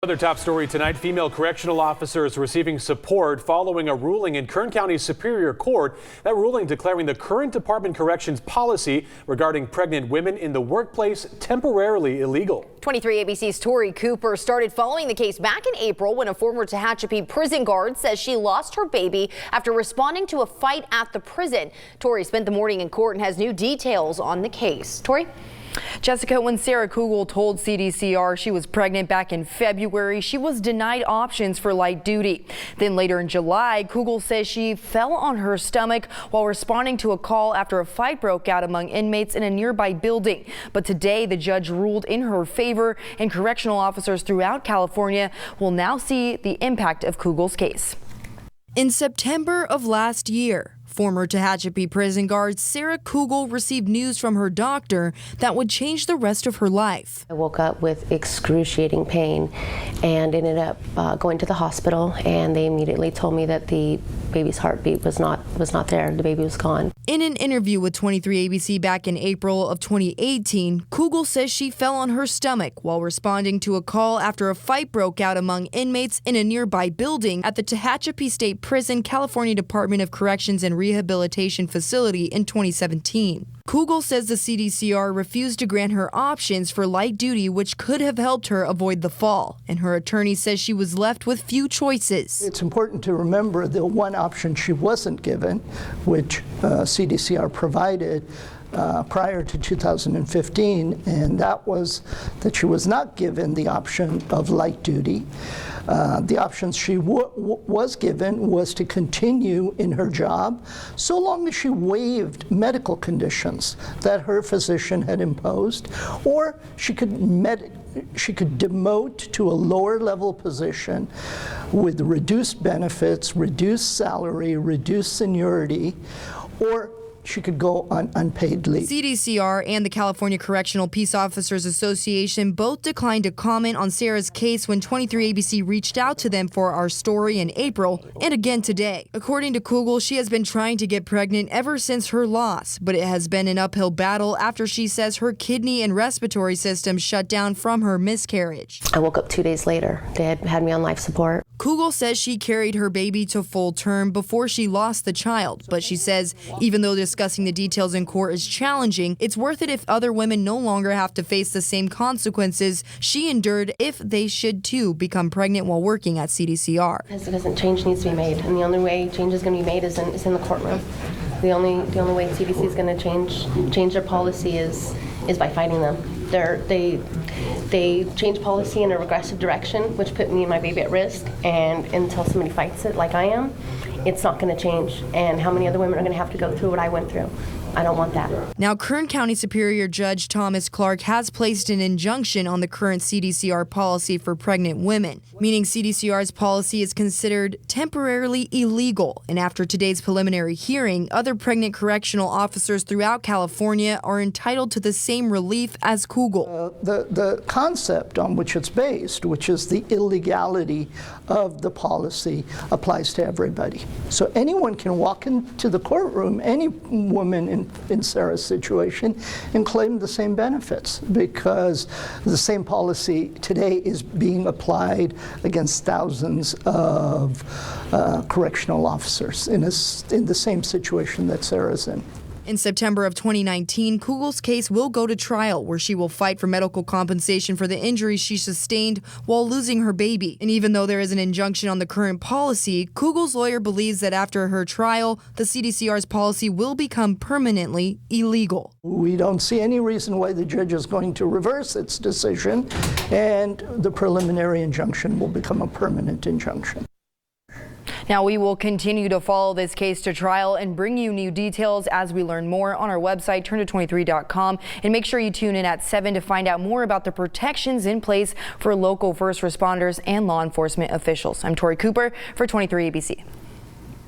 Another top story tonight, female correctional officers receiving support following a ruling in Kern County Superior Court. That ruling declaring the current Department of Corrections policy regarding pregnant women in the workplace temporarily illegal. 23 ABC's Tori Cooper started following the case back in April when a former Tehachapi prison guard says she lost her baby after responding to a fight at the prison. Tori spent the morning in court and has new details on the case. Tori? Jessica, when Sarah Kugel told CDCR she was pregnant back in February, she was denied options for light duty. Then later in July, Kugel says she fell on her stomach while responding to a call after a fight broke out among inmates in a nearby building. But today, the judge ruled in her favor, and correctional officers throughout California will now see the impact of Kugel's case. In September of last year, former Tehachapi prison guard Sarah Kugel received news from her doctor that would change the rest of her life. I woke up with excruciating pain and ended up going to the hospital, and they immediately told me that the baby's heartbeat was not there. The baby was gone. In an interview with 23 ABC back in April of 2018, Kugel says she fell on her stomach while responding to a call after a fight broke out among inmates in a nearby building at the Tehachapi State Prison, California Department of Corrections and Rehabilitation Facility in 2017. Kugel says the CDCR refused to grant her options for light duty, which could have helped her avoid the fall. And her attorney says she was left with few choices. It's important to remember the one option she wasn't given, which CDCR provided prior to 2015, and that was that she was not given the option of light duty. The options she was given was to continue in her job so long as she waived medical conditions that her physician had imposed, or she could demote to a lower level position with reduced benefits, reduced salary, reduced seniority, or she could go on unpaid leave. CDCR and the California Correctional Peace Officers Association both declined to comment on Sarah's case when 23 ABC reached out to them for our story in April and again today. According to Kugel, she has been trying to get pregnant ever since her loss, but it has been an uphill battle after she says her kidney and respiratory system shut down from her miscarriage. I woke up 2 days later. They had me on life support. Kugel says she carried her baby to full term before she lost the child, but she says even though discussing the details in court is challenging, it's worth it if other women no longer have to face the same consequences she endured if they should too become pregnant while working at CDCR. Because change needs to be made, and the only way change is going to be made is in the courtroom. The only way CDC is going to change their policy is by fighting them. They change policy in a regressive direction, which put me and my baby at risk, and until somebody fights it like I am, it's not going to change. And how many other women are going to have to go through what I went through? I don't want that. Now, Kern County Superior Judge Thomas Clark has placed an injunction on the current CDCR policy for pregnant women, meaning CDCR's policy is considered temporarily illegal. And after today's preliminary hearing, other pregnant correctional officers throughout California are entitled to the same relief as Kugel. The concept on which it's based, which is the illegality of the policy, applies to everybody. So anyone can walk into the courtroom, any woman in Sarah's situation, and claim the same benefits, because the same policy today is being applied against thousands of correctional officers in the same situation that Sarah's in. In September of 2019, Kugel's case will go to trial, where she will fight for medical compensation for the injuries she sustained while losing her baby. And even though there is an injunction on the current policy, Kugel's lawyer believes that after her trial, the CDCR's policy will become permanently illegal. We don't see any reason why the judge is going to reverse its decision, and the preliminary injunction will become a permanent injunction. Now, we will continue to follow this case to trial and bring you new details as we learn more on our website, turn23.com. And make sure you tune in at 7 to find out more about the protections in place for local first responders and law enforcement officials. I'm Tori Cooper for 23 ABC.